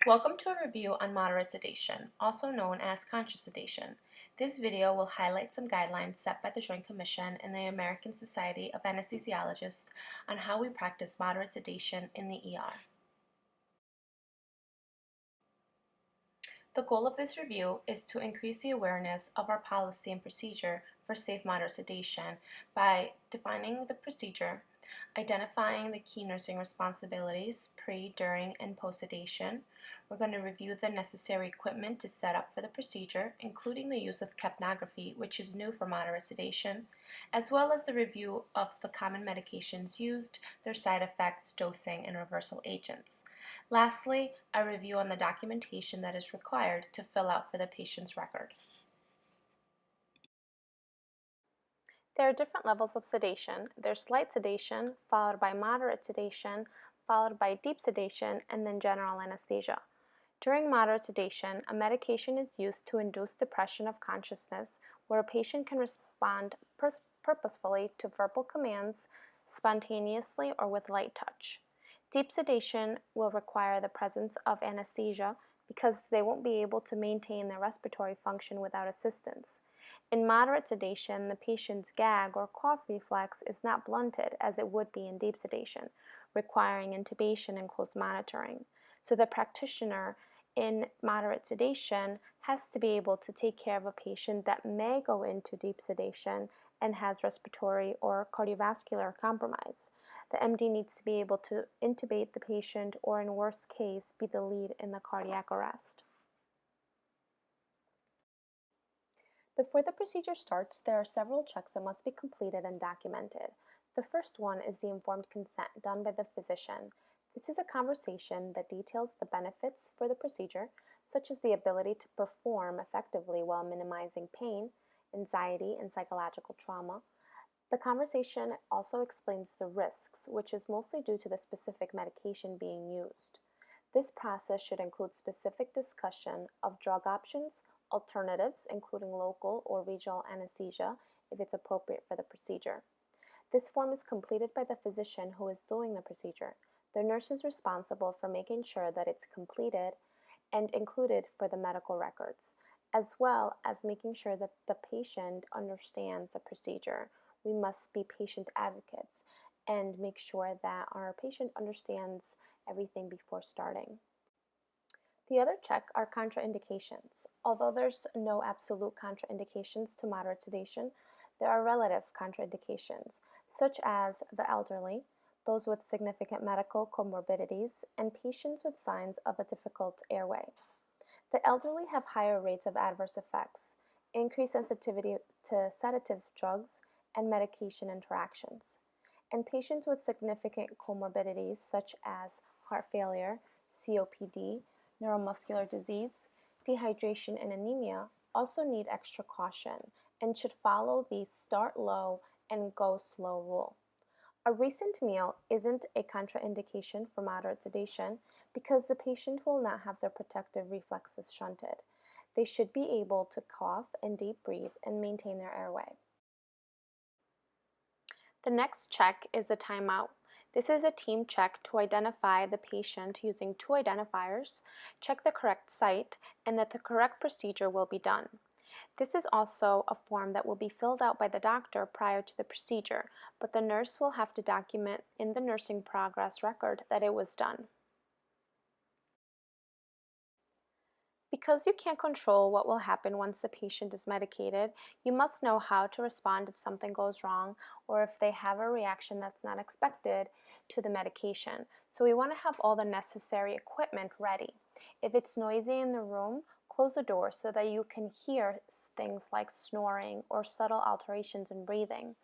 Welcome to a review on moderate sedation, also known as conscious sedation. This video will highlight some guidelines set by the Joint Commission and the American Society of Anesthesiologists on how we practice moderate sedation in the ER. The goal of this review is to increase the awareness of our policy and procedure for safe moderate sedation by defining the procedure, identifying the key nursing responsibilities pre, during, and post-sedation. We're going to review the necessary equipment to set up for the procedure, including the use of capnography, which is new for moderate sedation, as well as the review of the common medications used, their side effects, dosing, and reversal agents. Lastly, a review on the documentation that is required to fill out for the patient's record. There are different levels of sedation. There's light sedation, followed by moderate sedation, followed by deep sedation, and then general anesthesia. During moderate sedation, a medication is used to induce depression of consciousness, where a patient can respond purposefully to verbal commands, spontaneously or with light touch. Deep sedation will require the presence of anesthesia because they won't be able to maintain their respiratory function without assistance. In moderate sedation, the patient's gag or cough reflex is not blunted as it would be in deep sedation, requiring intubation and close monitoring. So the practitioner in moderate sedation has to be able to take care of a patient that may go into deep sedation and has respiratory or cardiovascular compromise. The MD needs to be able to intubate the patient or, in worst case, be the lead in the cardiac arrest. Before the procedure starts, there are several checks that must be completed and documented. The first one is the informed consent done by the physician. This is a conversation that details the benefits for the procedure, such as the ability to perform effectively while minimizing pain, anxiety, and psychological trauma. The conversation also explains the risks, which is mostly due to the specific medication being used. This process should include specific discussion of drug options, alternatives, including local or regional anesthesia if it's appropriate for the procedure. This form is completed by the physician who is doing the procedure. The nurse is responsible for making sure that it's completed and included for the medical records, as well as making sure that the patient understands the procedure. We must be patient advocates and make sure that our patient understands everything before starting. The other check are contraindications. Although there's no absolute contraindications to moderate sedation, there are relative contraindications, such as the elderly, those with significant medical comorbidities, and patients with signs of a difficult airway. The elderly have higher rates of adverse effects, increased sensitivity to sedative drugs, and medication interactions. And patients with significant comorbidities, such as heart failure, COPD, neuromuscular disease, dehydration, and anemia also need extra caution and should follow the start low and go slow rule. A recent meal isn't a contraindication for moderate sedation because the patient will not have their protective reflexes shunted. They should be able to cough and deep breathe and maintain their airway. The next check is the timeout. This is a team check to identify the patient using two identifiers, check the correct site, and that the correct procedure will be done. This is also a form that will be filled out by the doctor prior to the procedure, but the nurse will have to document in the nursing progress record that it was done. Because you can't control what will happen once the patient is medicated, you must know how to respond if something goes wrong or if they have a reaction that's not expected to the medication. So we want to have all the necessary equipment ready. If it's noisy in the room, close the door so that you can hear things like snoring or subtle alterations in breathing.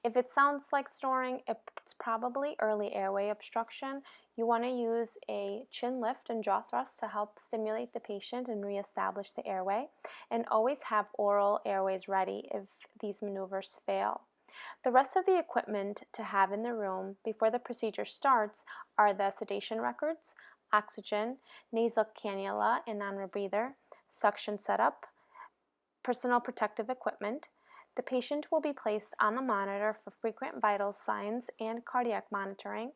If it sounds like snoring, it's probably early airway obstruction. You want to use a chin lift and jaw thrust to help stimulate the patient and reestablish the airway, and always have oral airways ready if these maneuvers fail. The rest of the equipment to have in the room before the procedure starts are the sedation records, oxygen, nasal cannula and non-rebreather, suction setup, personal protective equipment. The patient will be placed on the monitor for frequent vital signs and cardiac monitoring.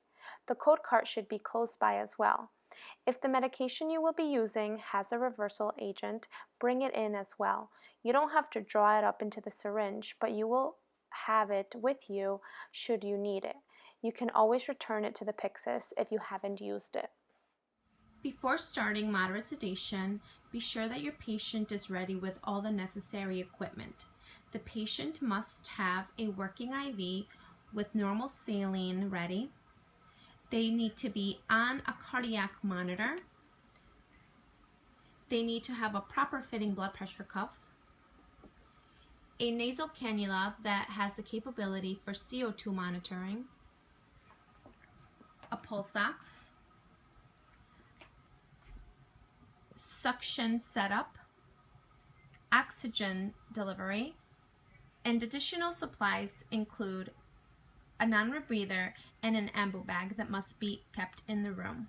The code cart should be close by as well. If the medication you will be using has a reversal agent, bring it in as well. You don't have to draw it up into the syringe, but you will have it with you should you need it. You can always return it to the Pyxis if you haven't used it. Before starting moderate sedation, be sure that your patient is ready with all the necessary equipment. The patient must have a working IV with normal saline ready. They need to be on a cardiac monitor. They need to have a proper fitting blood pressure cuff, a nasal cannula that has the capability for CO2 monitoring, a pulse ox, suction setup, oxygen delivery, and additional supplies include a non-rebreather and an ambu bag that must be kept in the room.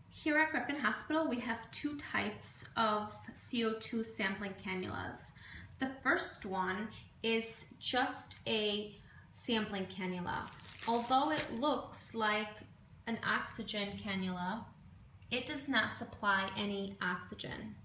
Here at Griffin Hospital, we have two types of CO2 sampling cannulas. The first one is just a sampling cannula. Although it looks like an oxygen cannula, it does not supply any oxygen.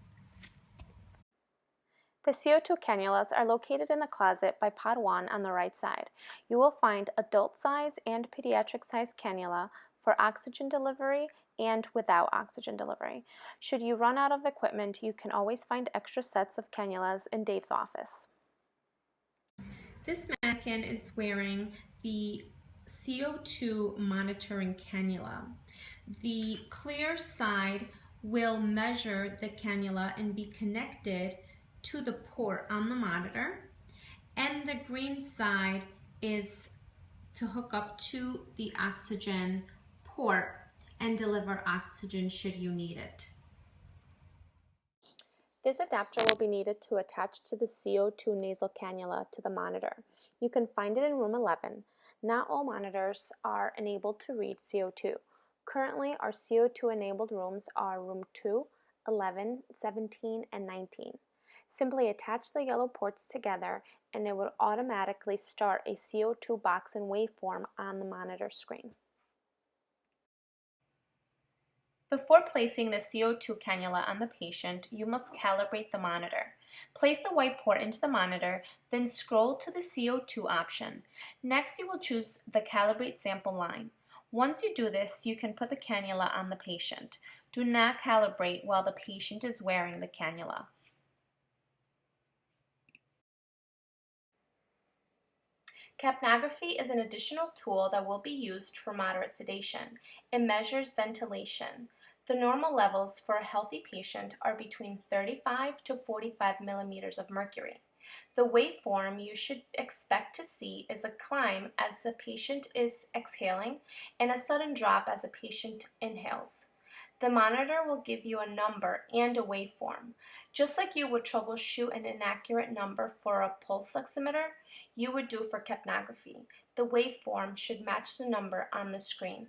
The CO2 cannulas are located in the closet by pod 1 on the right side. You will find adult size and pediatric size cannula for oxygen delivery and without oxygen delivery. Should you run out of equipment, you can always find extra sets of cannulas in Dave's office. This mannequin is wearing the CO2 monitoring cannula. The clear side will measure the cannula and be connected to the port on the monitor, and the green side is to hook up to the oxygen port and deliver oxygen should you need it. This adapter will be needed to attach to the CO2 nasal cannula to the monitor. You can find it in room 11. Not all monitors are enabled to read CO2. Currently, our CO2 enabled rooms are room 2, 11, 17, and 19. Simply attach the yellow ports together and it will automatically start a CO2 box and waveform on the monitor screen. Before placing the CO2 cannula on the patient, you must calibrate the monitor. Place the white port into the monitor, then scroll to the CO2 option. Next, you will choose the Calibrate Sample line. Once you do this, you can put the cannula on the patient. Do not calibrate while the patient is wearing the cannula. Capnography is an additional tool that will be used for moderate sedation. It measures ventilation. The normal levels for a healthy patient are between 35 to 45 millimeters of mercury. The waveform you should expect to see is a climb as the patient is exhaling and a sudden drop as the patient inhales. The monitor will give you a number and a waveform. Just like you would troubleshoot an inaccurate number for a pulse oximeter, you would do for capnography. The waveform should match the number on the screen.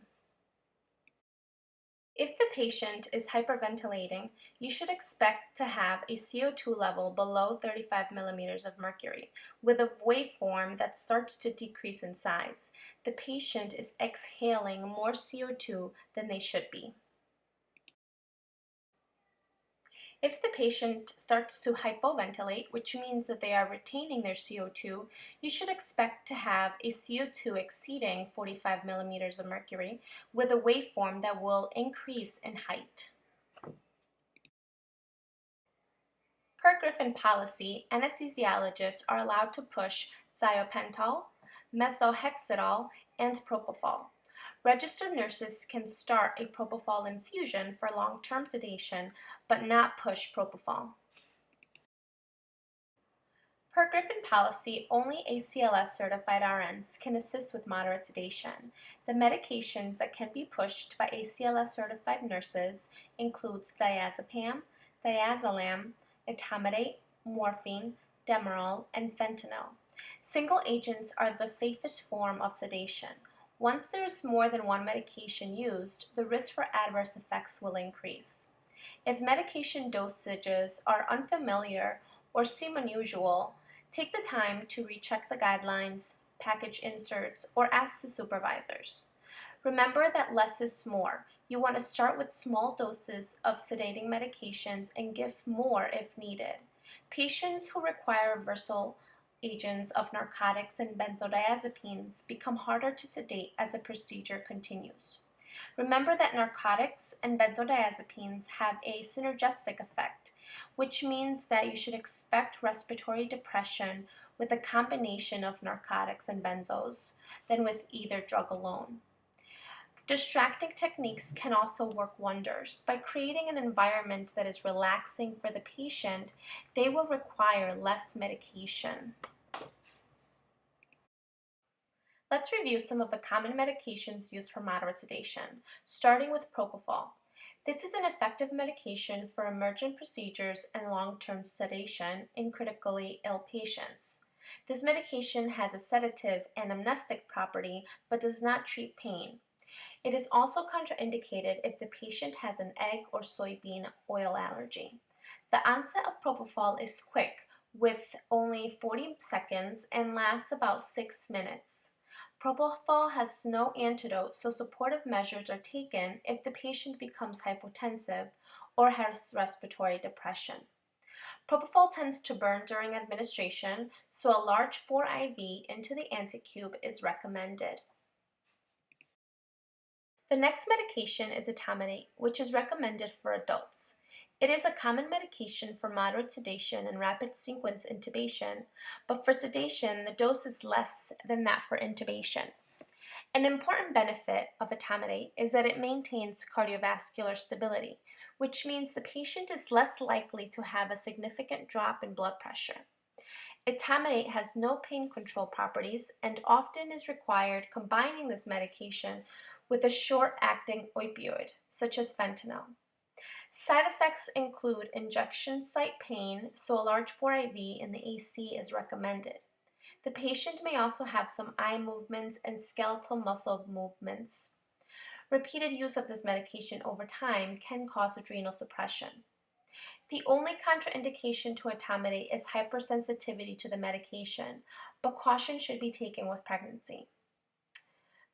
If the patient is hyperventilating, you should expect to have a CO2 level below 35 millimeters of mercury, with a waveform that starts to decrease in size. The patient is exhaling more CO2 than they should be. If the patient starts to hypoventilate, which means that they are retaining their CO2, you should expect to have a CO2 exceeding 45 millimeters of mercury with a waveform that will increase in height. Per Griffin policy, anesthesiologists are allowed to push thiopental, methotrexate, and propofol. Registered nurses can start a propofol infusion for long-term sedation, but not push propofol. Per Griffin policy, only ACLS-certified RNs can assist with moderate sedation. The medications that can be pushed by ACLS-certified nurses includes diazepam, diazolam, etomidate, morphine, Demerol, and fentanyl. Single agents are the safest form of sedation. Once there is more than one medication used, the risk for adverse effects will increase. If medication dosages are unfamiliar or seem unusual, take the time to recheck the guidelines, package inserts, or ask the supervisors. Remember that less is more. You want to start with small doses of sedating medications and give more if needed. Patients who require reversal agents of narcotics and benzodiazepines become harder to sedate as the procedure continues. Remember that narcotics and benzodiazepines have a synergistic effect, which means that you should expect respiratory depression with a combination of narcotics and benzos than with either drug alone. Distracting techniques can also work wonders. By creating an environment that is relaxing for the patient, they will require less medication. Let's review some of the common medications used for moderate sedation, starting with propofol. This is an effective medication for emergent procedures and long-term sedation in critically ill patients. This medication has a sedative and amnestic property but does not treat pain. It is also contraindicated if the patient has an egg or soybean oil allergy. The onset of propofol is quick, with only 40 seconds and lasts about 6 minutes. Propofol has no antidote, so supportive measures are taken if the patient becomes hypotensive or has respiratory depression. Propofol tends to burn during administration, so a large bore IV into the anticube is recommended. The next medication is etomidate, which is recommended for adults. It is a common medication for moderate sedation and rapid sequence intubation, but for sedation, the dose is less than that for intubation. An important benefit of etomidate is that it maintains cardiovascular stability, which means the patient is less likely to have a significant drop in blood pressure. Etomidate has no pain control properties and often is required combining this medication with a short-acting opioid, such as fentanyl. Side effects include injection site pain, so a large bore IV in the AC is recommended. The patient may also have some eye movements and skeletal muscle movements. Repeated use of this medication over time can cause adrenal suppression. The only contraindication to etomidate is hypersensitivity to the medication, but caution should be taken with pregnancy.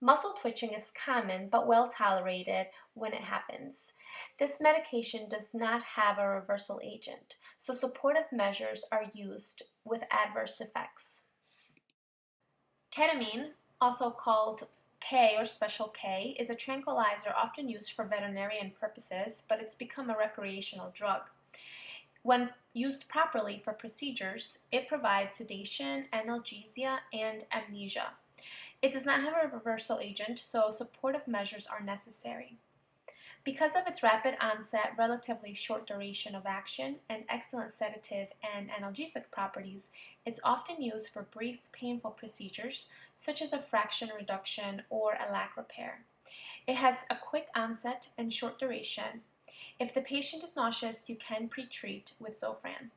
Muscle twitching is common but well tolerated when it happens. This medication does not have a reversal agent, so supportive measures are used with adverse effects. Ketamine, also called K or Special K, is a tranquilizer often used for veterinarian purposes, but it's become a recreational drug. When used properly for procedures, it provides sedation, analgesia, and amnesia. It does not have a reversal agent, so supportive measures are necessary. Because of its rapid onset, relatively short duration of action, and excellent sedative and analgesic properties, it's often used for brief, painful procedures, such as a fraction reduction or a lac repair. It has a quick onset and short duration. If the patient is nauseous, you can pre-treat with Zofran.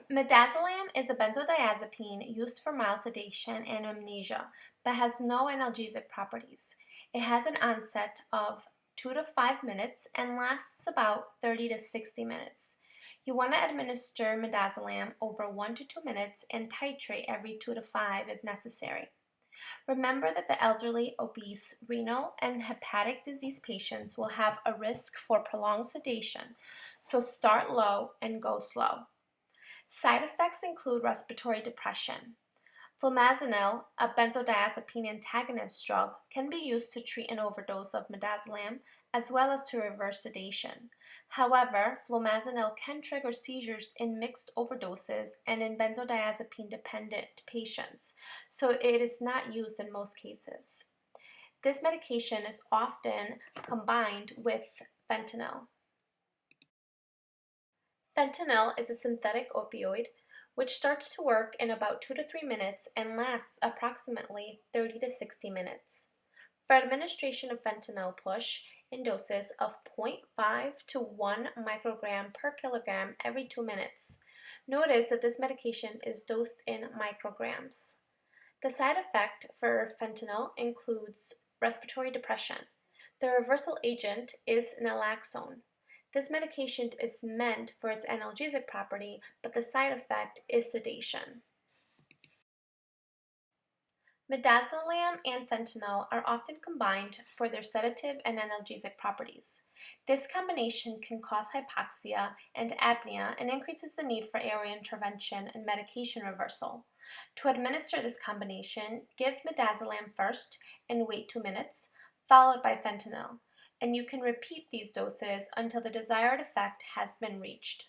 Midazolam is a benzodiazepine used for mild sedation and amnesia, but has no analgesic properties. It has an onset of 2 to 5 minutes and lasts about 30 to 60 minutes. You want to administer midazolam over 1 to 2 minutes and titrate every 2 to 5 if necessary. Remember that the elderly, obese, renal, and hepatic disease patients will have a risk for prolonged sedation, so start low and go slow. Side effects include respiratory depression. Flumazenil, a benzodiazepine antagonist drug, can be used to treat an overdose of midazolam as well as to reverse sedation. However, flumazenil can trigger seizures in mixed overdoses and in benzodiazepine-dependent patients, so it is not used in most cases. This medication is often combined with fentanyl. Fentanyl is a synthetic opioid which starts to work in about 2 to 3 minutes and lasts approximately 30 to 60 minutes. For administration of fentanyl push in doses of 0.5 to 1 microgram per kilogram every 2 minutes. Notice that this medication is dosed in micrograms. The side effect for fentanyl includes respiratory depression. The reversal agent is naloxone. This medication is meant for its analgesic property, but the side effect is sedation. Midazolam and fentanyl are often combined for their sedative and analgesic properties. This combination can cause hypoxia and apnea and increases the need for airway intervention and medication reversal. To administer this combination, give midazolam first and wait 2 minutes, followed by fentanyl, and you can repeat these doses until the desired effect has been reached.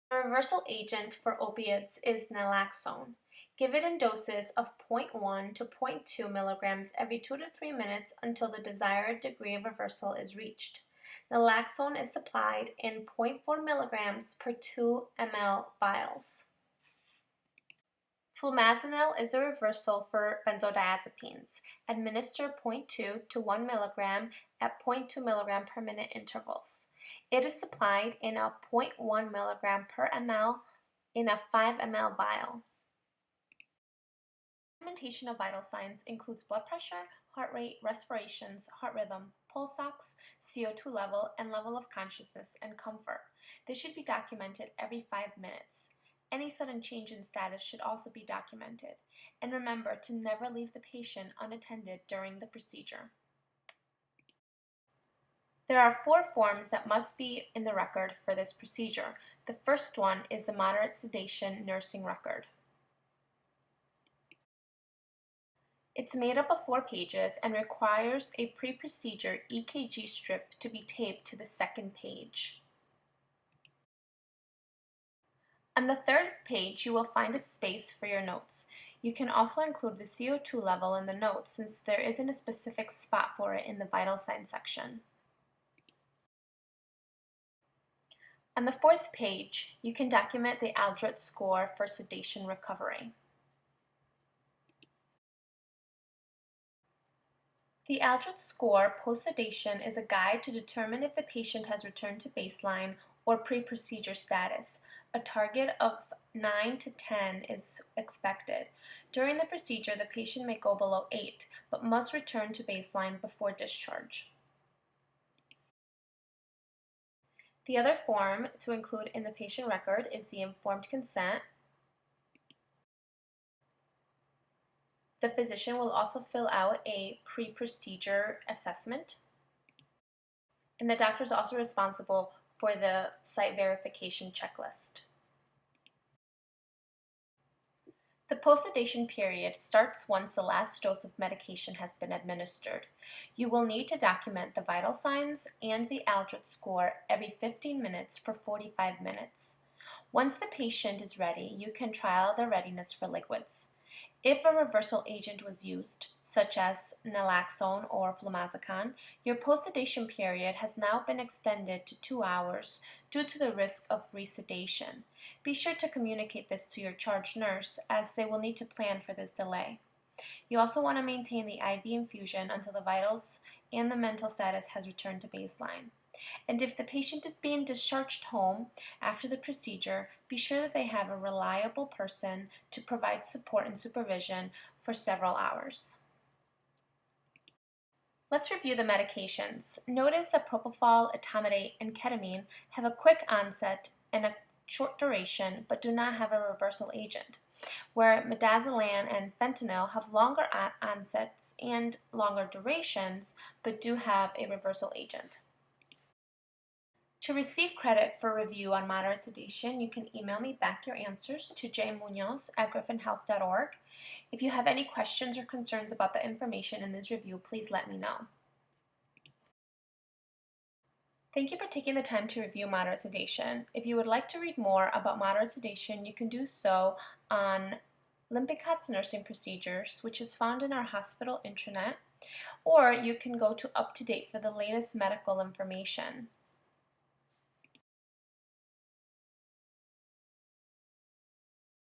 The reversal agent for opiates is naloxone. Give it in doses of 0.1 to 0.2 milligrams every 2 to 3 minutes until the desired degree of reversal is reached. Naloxone is supplied in 0.4 milligrams per 2 ml vials. Flumazenil is a reversal for benzodiazepines. Administer 0.2 to 1 milligram at 0.2 milligram per minute intervals. It is supplied in a 0.1 milligram per ml in a 5 ml vial. Documentation of vital signs includes blood pressure, heart rate, respirations, heart rhythm, pulse ox, CO2 level, and level of consciousness and comfort. This should be documented every 5 minutes. Any sudden change in status should also be documented. And remember to never leave the patient unattended during the procedure. There are 4 forms that must be in the record for this procedure. The first one is the moderate sedation nursing record. It's made up of 4 pages and requires a pre-procedure EKG strip to be taped to the second page. On the third page, you will find a space for your notes. You can also include the CO2 level in the notes since there isn't a specific spot for it in the vital signs section. On the fourth page, you can document the Aldrich score for sedation recovery. The Aldrich score post-sedation is a guide to determine if the patient has returned to baseline or pre-procedure status. A target of 9 to 10 is expected. During the procedure, the patient may go below 8, but must return to baseline before discharge. The other form to include in the patient record is the informed consent. The physician will also fill out a pre-procedure assessment. And the doctor is also responsible for the site verification checklist. The post-sedation period starts once the last dose of medication has been administered. You will need to document the vital signs and the Aldrich score every 15 minutes for 45 minutes. Once the patient is ready, you can trial their readiness for liquids. If a reversal agent was used, such as naloxone or flumazepam, your post-sedation period has now been extended to 2 hours due to the risk of resedation. Be sure to communicate this to your charge nurse as they will need to plan for this delay. You also want to maintain the IV infusion until the vitals and the mental status has returned to baseline. And if the patient is being discharged home after the procedure, be sure that they have a reliable person to provide support and supervision for several hours. Let's review the medications. Notice that propofol, etomidate, and ketamine have a quick onset and a short duration, but do not have a reversal agent, where midazolam and fentanyl have longer onsets and longer durations, but do have a reversal agent. To receive credit for review on moderate sedation, you can email me back your answers to jmunoz@griffinhealth.org. If you have any questions or concerns about the information in this review, please let me know. Thank you for taking the time to review moderate sedation. If you would like to read more about moderate sedation, you can do so on Limpicot's nursing procedures, which is found in our hospital intranet, or you can go to UpToDate for the latest medical information.